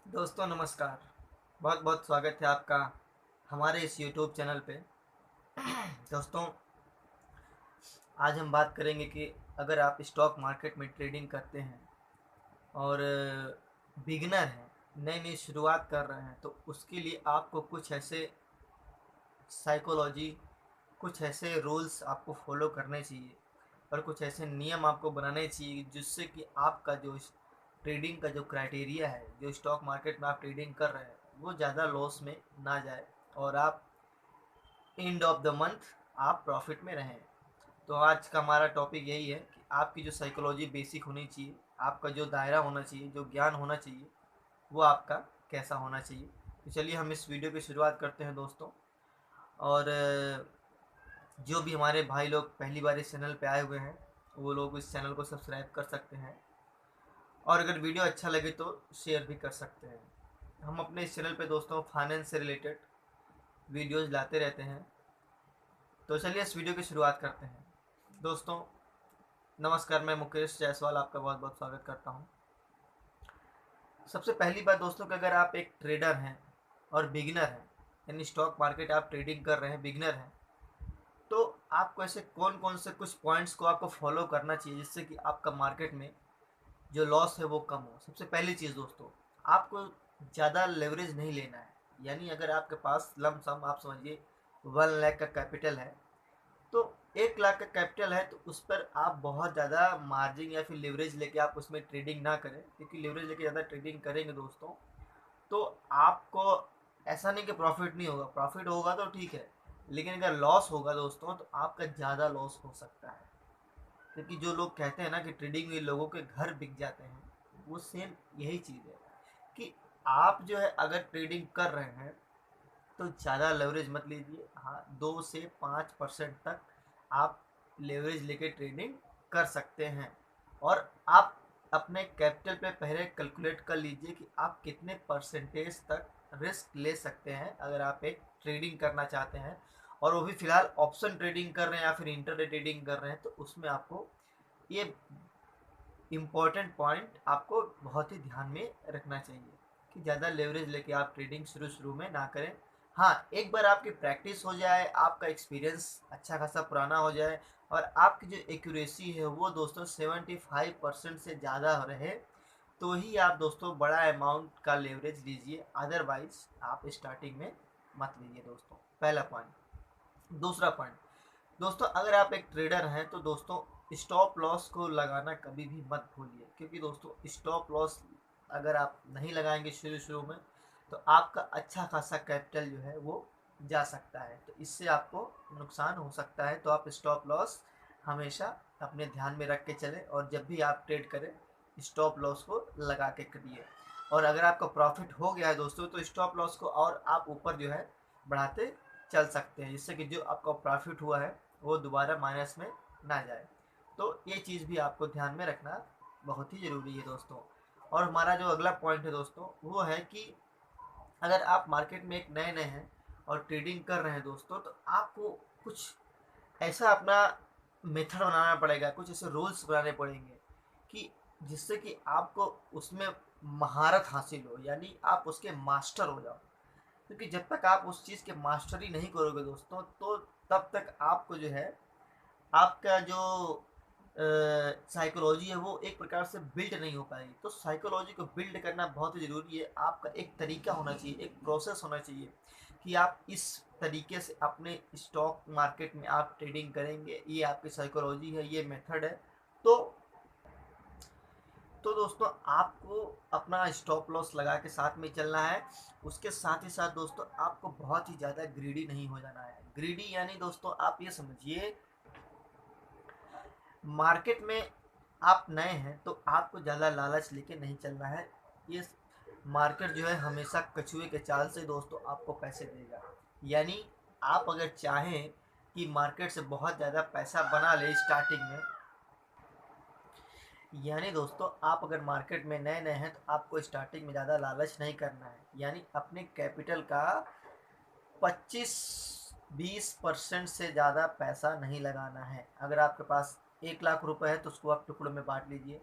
दोस्तों नमस्कार। बहुत बहुत स्वागत है आपका हमारे इस यूट्यूब चैनल पे। दोस्तों, आज हम बात करेंगे कि अगर आप स्टॉक मार्केट में ट्रेडिंग करते हैं और बिगिनर हैं, नई नई शुरुआत कर रहे हैं, तो उसके लिए आपको कुछ ऐसे साइकोलॉजी, कुछ ऐसे रूल्स आपको फॉलो करने चाहिए और कुछ ऐसे नियम आपको बनाने चाहिए जिससे कि आपका जो ट्रेडिंग का जो क्राइटेरिया है, जो स्टॉक मार्केट में आप ट्रेडिंग कर रहे हैं, वो ज़्यादा लॉस में ना जाए और आप एंड ऑफ द मंथ आप प्रॉफिट में रहें। तो आज का हमारा टॉपिक यही है कि आपकी जो साइकोलॉजी बेसिक होनी चाहिए, आपका जो दायरा होना चाहिए, जो ज्ञान होना चाहिए, वो आपका कैसा होना चाहिए। तो चलिए हम इस वीडियो की शुरुआत करते हैं दोस्तों। और जो भी हमारे भाई लोग पहली बार इस चैनल पे आए हुए हैं, वो लोग इस चैनल को सब्सक्राइब कर सकते हैं और अगर वीडियो अच्छा लगे तो शेयर भी कर सकते हैं। हम अपने इस चैनल पे दोस्तों फाइनेंस से रिलेटेड वीडियोज़ लाते रहते हैं। तो चलिए इस वीडियो की शुरुआत करते हैं। दोस्तों नमस्कार, मैं मुकेश जायसवाल आपका बहुत बहुत स्वागत करता हूं। सबसे पहली बात दोस्तों कि अगर आप एक ट्रेडर हैं और बिगिनर हैं, यानी स्टॉक मार्केट आप ट्रेडिंग कर रहे हैं, बिगिनर हैं, तो आपको ऐसे कौन कौन से कुछ पॉइंट्स को आपको फॉलो करना चाहिए जिससे कि आपका मार्केट में जो लॉस है वो कम हो। सबसे पहली चीज़ दोस्तों, आपको ज़्यादा लेवरेज नहीं लेना है। यानी अगर आपके पास लम सम आप समझिए 1 लाख का कैपिटल है, तो 1 लाख का कैपिटल है तो उस पर आप बहुत ज़्यादा मार्जिन या फिर लिवरेज लेके आप उसमें ट्रेडिंग ना करें, क्योंकि लिवरेज लेके ज़्यादा ट्रेडिंग करेंगे दोस्तों तो आपको ऐसा नहीं कि प्रॉफिट नहीं होगा, प्रॉफिट होगा तो ठीक है, लेकिन अगर लॉस होगा दोस्तों तो आपका ज़्यादा लॉस हो सकता है। क्योंकि जो लोग कहते हैं ना कि ट्रेडिंग में लोगों के घर बिक जाते हैं, वो सेम यही चीज़ है कि आप जो है अगर ट्रेडिंग कर रहे हैं तो ज़्यादा लेवरेज मत लीजिए। हाँ, 2 से 5% तक आप लेवरेज लेके ट्रेडिंग कर सकते हैं और आप अपने कैपिटल पे पहले कैलकुलेट कर लीजिए कि आप कितने परसेंटेज तक रिस्क ले सकते हैं अगर आप एक ट्रेडिंग करना चाहते हैं, और वो भी फ़िलहाल ऑप्शन ट्रेडिंग कर रहे हैं या फिर इंटरडे ट्रेडिंग कर रहे हैं, तो उसमें आपको ये इम्पॉर्टेंट पॉइंट आपको बहुत ही ध्यान में रखना चाहिए कि ज़्यादा लेवरेज लेके आप ट्रेडिंग शुरू शुरू में ना करें। हाँ, एक बार आपकी प्रैक्टिस हो जाए, आपका एक्सपीरियंस अच्छा खासा पुराना हो जाए और आपकी जो एक्यूरेसी है वो दोस्तों 75% से ज़्यादा रहे, तो ही आप दोस्तों बड़ा अमाउंट का लेवरेज लीजिए, अदरवाइज आप स्टार्टिंग में मत लीजिए दोस्तों। पहला पॉइंट। दूसरा पॉइंट दोस्तों, अगर आप एक ट्रेडर हैं तो दोस्तों स्टॉप लॉस को लगाना कभी भी मत भूलिए, क्योंकि दोस्तों स्टॉप लॉस अगर आप नहीं लगाएंगे शुरू शुरू में तो आपका अच्छा खासा कैपिटल जो है वो जा सकता है, तो इससे आपको नुकसान हो सकता है। तो आप स्टॉप लॉस हमेशा अपने ध्यान में रख के चलें और जब भी आप ट्रेड करें स्टॉप लॉस को लगा के करिए। और अगर आपका प्रॉफिट हो गया है दोस्तों तो स्टॉप लॉस को और आप ऊपर जो है बढ़ाते चल सकते हैं, जिससे कि जो आपका प्रॉफिट हुआ है वो दोबारा माइनस में ना जाए। तो ये चीज़ भी आपको ध्यान में रखना बहुत ही ज़रूरी है दोस्तों। और हमारा जो अगला पॉइंट है दोस्तों वो है कि अगर आप मार्केट में एक नए नए हैं और ट्रेडिंग कर रहे हैं दोस्तों, तो आपको कुछ ऐसा अपना मेथड बनाना पड़ेगा, कुछ ऐसे रूल्स बनाने पड़ेंगे कि जिससे कि आपको उसमें महारत हासिल हो, यानी आप उसके मास्टर हो जाओ। क्योंकि जब तक आप उस चीज़ के मास्टरी नहीं करोगे दोस्तों तो तब तक आपको जो है आपका जो साइकोलॉजी है वो एक प्रकार से बिल्ड नहीं हो पाएगी। तो साइकोलॉजी को बिल्ड करना बहुत ही ज़रूरी है। आपका एक तरीका होना चाहिए, एक प्रोसेस होना चाहिए कि आप इस तरीके से अपने स्टॉक मार्केट में आप ट्रेडिंग करेंगे, ये आपकी साइकोलॉजी है, ये मेथड है। तो तो दोस्तों आपको अपना स्टॉप लॉस लगा के साथ में चलना है। उसके साथ ही साथ दोस्तों आपको बहुत ही ज़्यादा ग्रीडी नहीं हो जाना है। ग्रीडी यानी दोस्तों आप ये समझिए, मार्केट में आप नए हैं तो आपको ज़्यादा लालच लेके नहीं चलना है। ये मार्केट जो है हमेशा कछुए के चाल से दोस्तों आपको पैसे देगा। यानी आप अगर चाहें कि मार्केट से बहुत ज़्यादा पैसा बना ले स्टार्टिंग में, यानी दोस्तों आप अगर मार्केट में नए नए हैं तो आपको स्टार्टिंग में ज़्यादा लालच नहीं करना है। यानी अपने कैपिटल का 25-20% से ज़्यादा पैसा नहीं लगाना है। अगर आपके पास 1 लाख रुपए है तो उसको आप टुकड़ों में बांट लीजिए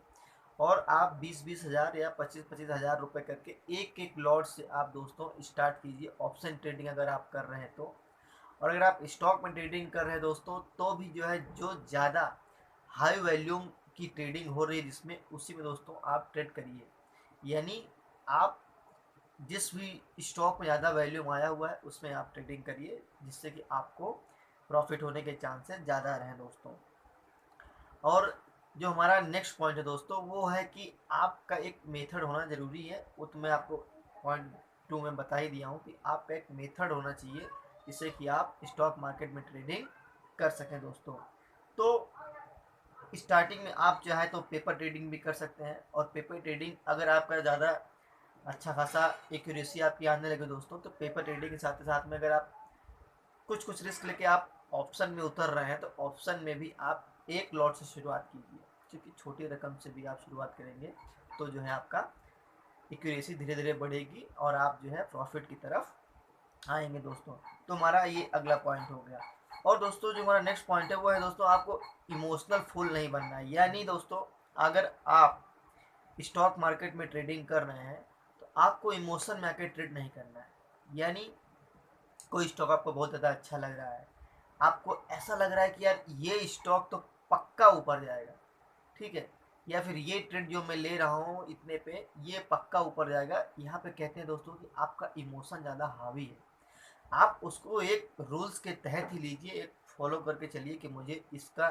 और आप 20-20 हज़ार या 25-25 हज़ार रुपये करके एक एक लॉट से आप दोस्तों स्टार्ट कीजिए ऑप्शन ट्रेडिंग अगर आप कर रहे हैं तो। और अगर आप स्टॉक में ट्रेडिंग कर रहे हैं दोस्तों तो भी जो है जो ज़्यादा हाई वैल्यूम की ट्रेडिंग हो रही है जिसमें उसी में दोस्तों आप ट्रेड करिए। यानी आप जिस भी स्टॉक में ज़्यादा वैल्यूम आया हुआ है उसमें आप ट्रेडिंग करिए, जिससे कि आपको प्रॉफिट होने के चांसेस ज़्यादा रहें दोस्तों। और जो हमारा नेक्स्ट पॉइंट है दोस्तों वो है कि आपका एक मेथड होना ज़रूरी है। वो तो मैं आपको पॉइंट 2 में बता ही दिया हूँ कि आपका एक मेथड होना चाहिए जिससे कि आप स्टॉक मार्केट में ट्रेडिंग कर सकें दोस्तों। तो स्टार्टिंग में आप चाहे तो पेपर ट्रेडिंग भी कर सकते हैं, और पेपर ट्रेडिंग अगर आपका ज़्यादा अच्छा खासा एक्यूरेसी आपकी आने लगे दोस्तों तो पेपर ट्रेडिंग के साथ साथ में अगर आप कुछ कुछ रिस्क लेके आप ऑप्शन में उतर रहे हैं तो ऑप्शन में भी आप एक लॉट से शुरुआत कीजिए, क्योंकि छोटी रकम से भी आप शुरुआत करेंगे तो जो है आपका एक्यूरेसी धीरे धीरे बढ़ेगी और आप जो है प्रॉफिट की तरफ आएंगे दोस्तों। तो हमारा ये अगला पॉइंट हो गया। और दोस्तों जो हमारा नेक्स्ट पॉइंट है वो है दोस्तों आपको इमोशनल फूल नहीं बनना है। यानी दोस्तों अगर आप स्टॉक मार्केट में ट्रेडिंग कर रहे हैं तो आपको इमोशन में आके ट्रेड नहीं करना है। यानी कोई स्टॉक आपको बहुत ज़्यादा अच्छा लग रहा है, आपको ऐसा लग रहा है कि यार ये स्टॉक तो पक्का ऊपर जाएगा, ठीक है, या फिर ये ट्रेड जो मैं ले रहा हूँ इतने पे ये पक्का ऊपर जाएगा, यहाँ पे कहते हैं दोस्तों कि आपका इमोशन ज़्यादा हावी है। आप उसको एक रूल्स के तहत ही लीजिए, एक फॉलो करके चलिए कि मुझे इसका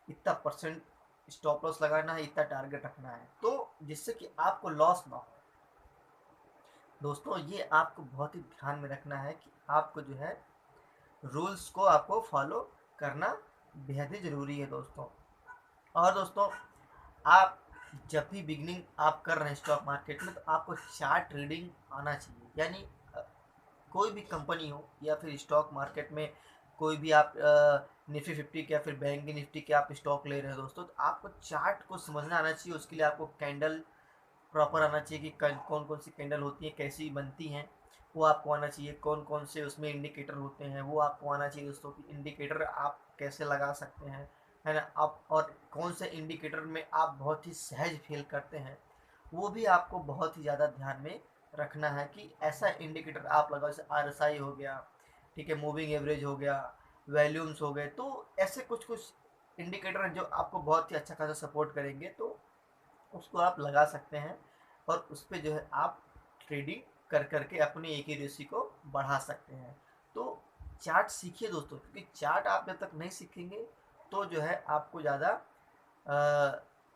इतना परसेंट स्टॉप लॉस लगाना है, इतना टारगेट रखना है, तो जिससे कि आपको लॉस ना हो दोस्तों। ये आपको बहुत ही ध्यान में रखना है कि आपको जो है रूल्स को आपको फॉलो करना बेहद ही ज़रूरी है दोस्तों। और दोस्तों आप जब भी बिगनिंग आप कर रहे हैं स्टॉक मार्केट में तो आपको चार्ट ट्रेडिंग आना चाहिए। यानी कोई भी कंपनी हो या फिर स्टॉक मार्केट में कोई भी आप निफ्टी 50 के या फिर बैंक निफ्टी के आप स्टॉक ले रहे हैं दोस्तों तो आपको चार्ट को समझना आना चाहिए। उसके लिए आपको कैंडल प्रॉपर आना चाहिए कि कौन कौन सी कैंडल होती हैं, कैसी बनती हैं, वो आपको आना चाहिए। कौन कौन से उसमें इंडिकेटर होते हैं वो आपको आना चाहिए दोस्तों कि इंडिकेटर आप कैसे लगा सकते हैं, है ना। आप और कौन से इंडिकेटर में आप बहुत ही सहज फील करते हैं वो भी आपको बहुत ही ज़्यादा ध्यान में रखना है कि ऐसा इंडिकेटर आप लगाओ। जैसे RSI हो गया, ठीक है, मूविंग एवरेज हो गया, वैल्यूम्स हो गए, तो ऐसे कुछ कुछ इंडिकेटर हैं जो आपको बहुत ही अच्छा खासा सपोर्ट करेंगे, तो उसको आप लगा सकते हैं और उस पर जो है आप ट्रेडिंग कर करके अपनी एक्यूरेसी को बढ़ा सकते हैं। तो चार्ट सीखिए दोस्तों, क्योंकि चार्ट आप जब तक नहीं सीखेंगे तो जो है आपको ज़्यादा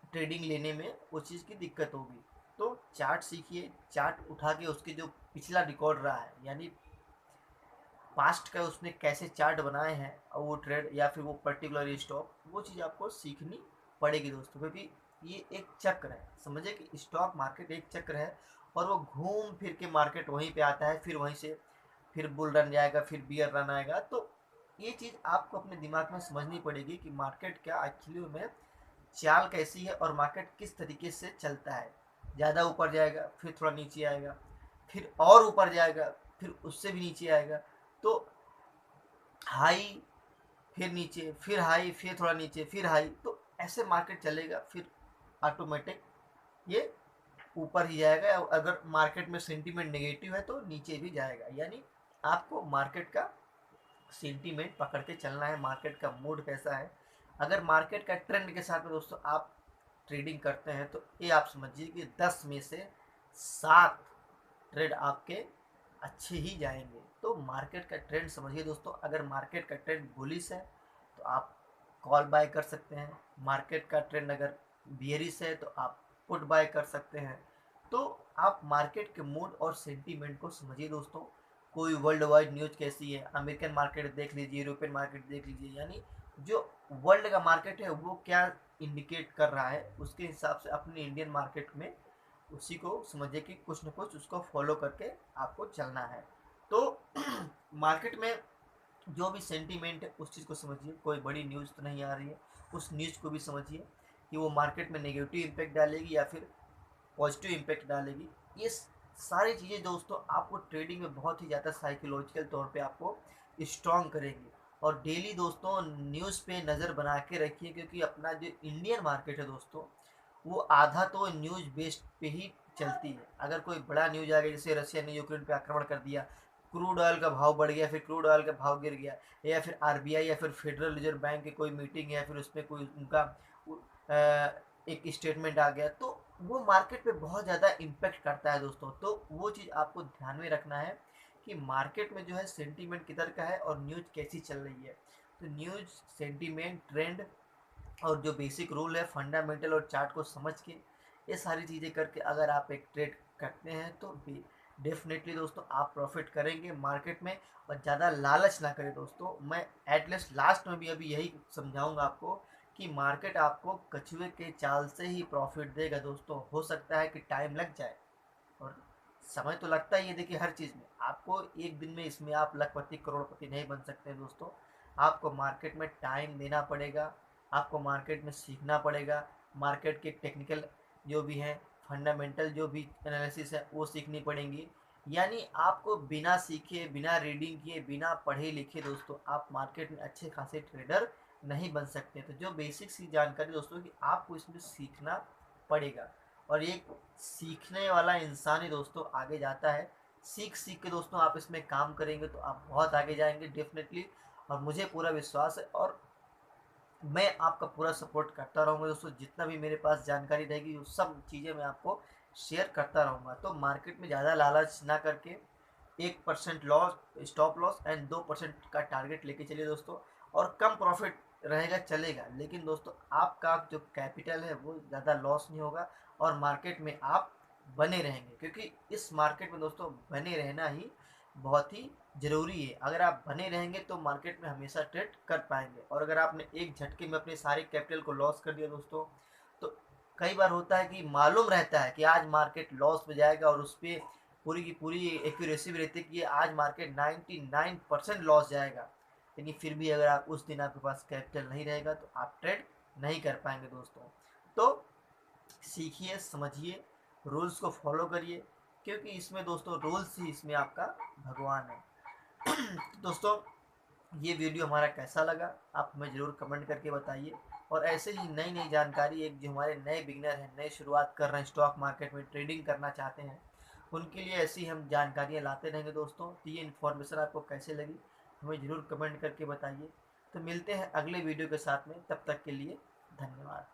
ट्रेडिंग लेने में उस चीज़ की दिक्कत होगी। तो चार्ट सीखिए, चार्ट उठा के उसके जो पिछला रिकॉर्ड रहा है यानी पास्ट का उसने कैसे चार्ट बनाए हैं और वो ट्रेड या फिर वो पर्टिकुलर स्टॉक, वो चीज़ आपको सीखनी पड़ेगी दोस्तों। क्योंकि ये एक चक्र है, समझे कि स्टॉक मार्केट एक चक्र है और वो घूम फिर के मार्केट वहीं पे आता है, फिर वहीं से फिर बुल रन जाएगा, फिर बियर रन आएगा। तो ये चीज़ आपको अपने दिमाग में समझनी पड़ेगी कि मार्केट क्या एक्चुअली में चाल कैसी है और मार्केट किस तरीके से चलता है। ज़्यादा ऊपर जाएगा, फिर थोड़ा नीचे आएगा, फिर और ऊपर जाएगा, फिर उससे भी नीचे आएगा। तो हाई, फिर नीचे, फिर हाई, फिर थोड़ा नीचे, फिर हाई, तो ऐसे मार्केट चलेगा। फिर ऑटोमेटिक ये ऊपर ही जाएगा। अगर मार्केट में सेंटीमेंट नेगेटिव है तो नीचे भी जाएगा। यानी आपको मार्केट का सेंटीमेंट पकड़ के चलना है, मार्केट का मूड कैसा है। अगर मार्केट का ट्रेंड के साथ में दोस्तों आप ट्रेडिंग करते हैं तो ये आप समझिए कि 10 में से 7 ट्रेड आपके अच्छे ही जाएंगे। तो मार्केट का ट्रेंड समझिए दोस्तों। अगर मार्केट का ट्रेंड बुलिश है तो आप कॉल बाय कर सकते हैं, मार्केट का ट्रेंड अगर बियरिश है तो आप पुट बाय कर सकते हैं। तो आप मार्केट के मूड और सेंटीमेंट को समझिए दोस्तों। कोई वर्ल्ड वाइड न्यूज कैसी है, अमेरिकन मार्केट देख लीजिए, यूरोपियन मार्केट देख लीजिए, यानी जो वर्ल्ड का मार्केट है वो क्या इंडिकेट कर रहा है उसके हिसाब से अपने इंडियन मार्केट में उसी को समझिए कि कुछ न कुछ उसको फॉलो करके आपको चलना है। तो मार्केट में जो भी सेंटीमेंट है उस चीज़ को समझिए। कोई बड़ी न्यूज़ तो नहीं आ रही है, उस न्यूज़ को भी समझिए कि वो मार्केट में नेगेटिव इम्पैक्ट डालेगी या फिर पॉजिटिव इम्पैक्ट डालेगी। ये सारी चीज़ें दोस्तों आपको ट्रेडिंग में बहुत ही ज़्यादा साइकोलॉजिकल तौर पे आपको स्ट्रॉन्ग करेंगी। और डेली दोस्तों न्यूज़ पे नज़र बना के रखिए, क्योंकि अपना जो इंडियन मार्केट है दोस्तों वो आधा तो न्यूज़ बेस्ड पे ही चलती है। अगर कोई बड़ा न्यूज़ आ गया, जैसे रशिया ने यूक्रेन पे आक्रमण कर दिया, क्रूड ऑयल का भाव बढ़ गया, फिर क्रूड ऑयल का भाव गिर गया, या फिर आरबीआई या फिर फेडरल रिजर्व बैंक की कोई मीटिंग है, या फिर उसमें कोई उनका एक स्टेटमेंट आ गया, तो वो मार्केट पे बहुत ज़्यादा इम्पेक्ट करता है दोस्तों। तो वो चीज़ आपको ध्यान में रखना है कि मार्केट में जो है सेंटीमेंट किधर का है और न्यूज़ कैसी चल रही है। तो न्यूज़, सेंटीमेंट, ट्रेंड और जो बेसिक रूल है, फंडामेंटल और चार्ट को समझ के, ये सारी चीज़ें करके अगर आप एक ट्रेड करते हैं तो डेफिनेटली दोस्तों आप प्रॉफिट करेंगे मार्केट में। और ज़्यादा लालच ना करें दोस्तों। मैं एटलीस्ट लास्ट में भी अभी यही समझाऊंगा आपको कि मार्केट आपको कछुए के चाल से ही प्रॉफिट देगा दोस्तों। हो सकता है कि टाइम लग जाए, और समय तो लगता ही है देखिए हर चीज़ में। आपको एक दिन में इसमें आप लखपति करोड़पति नहीं बन सकते दोस्तों। आपको मार्केट में टाइम देना पड़ेगा, आपको मार्केट में सीखना पड़ेगा, मार्केट के टेक्निकल जो भी हैं, फंडामेंटल जो भी एनालिसिस है वो सीखनी पड़ेंगी। यानी आपको बिना सीखे, बिना रीडिंग किए, बिना पढ़े लिखे दोस्तों आप मार्केट में अच्छे खासे ट्रेडर नहीं बन सकते। तो जो बेसिक सी जानकारी दोस्तों की आपको इसमें सीखना पड़ेगा, और ये सीखने वाला इंसान ही दोस्तों आगे जाता है। सीख सीख के दोस्तों आप इसमें काम करेंगे तो आप बहुत आगे जाएंगे डेफिनेटली, और मुझे पूरा विश्वास है। और मैं आपका पूरा सपोर्ट करता रहूँगा दोस्तों। जितना भी मेरे पास जानकारी रहेगी वो सब चीज़ें मैं आपको शेयर करता रहूँगा। तो मार्केट में ज़्यादा लालच ना करके 1% लॉस, स्टॉप लॉस एंड 2% का टारगेट लेके चलिए दोस्तों। और कम प्रॉफिट रहेगा चलेगा, लेकिन दोस्तों आपका जो कैपिटल है वो ज़्यादा लॉस नहीं होगा, और मार्केट में आप बने रहेंगे। क्योंकि इस मार्केट में दोस्तों बने रहना ही बहुत ही ज़रूरी है। अगर आप बने रहेंगे तो मार्केट में हमेशा ट्रेड कर पाएंगे। और अगर आपने एक झटके में अपने सारे कैपिटल को लॉस कर दिया दोस्तों, तो कई बार होता है कि मालूम रहता है कि आज मार्केट लॉस में जाएगा, और उस पर पूरी की पूरी एक्यूरेसी भी रहती है कि आज मार्केट 99% लॉस जाएगा, लेकिन फिर भी अगर आप उस दिन आपके पास कैपिटल नहीं रहेगा तो आप ट्रेड नहीं कर पाएंगे दोस्तों। तो सीखिए, समझिए, रूल्स को फॉलो करिए, क्योंकि इसमें दोस्तों रूल्स ही इसमें आपका भगवान है। दोस्तों ये वीडियो हमारा कैसा लगा आप हमें ज़रूर कमेंट करके बताइए। और ऐसे ही नई नई जानकारी, एक जो हमारे नए बिगनर हैं, नए शुरुआत कर रहे हैं, स्टॉक मार्केट में ट्रेडिंग करना चाहते हैं, उनके लिए ऐसी हम जानकारियाँ लाते रहेंगे दोस्तों। तो ये इन्फॉर्मेशन आपको कैसे लगी हमें ज़रूर कमेंट करके बताइए। तो मिलते हैं अगले वीडियो के साथ में, तब तक के लिए धन्यवाद।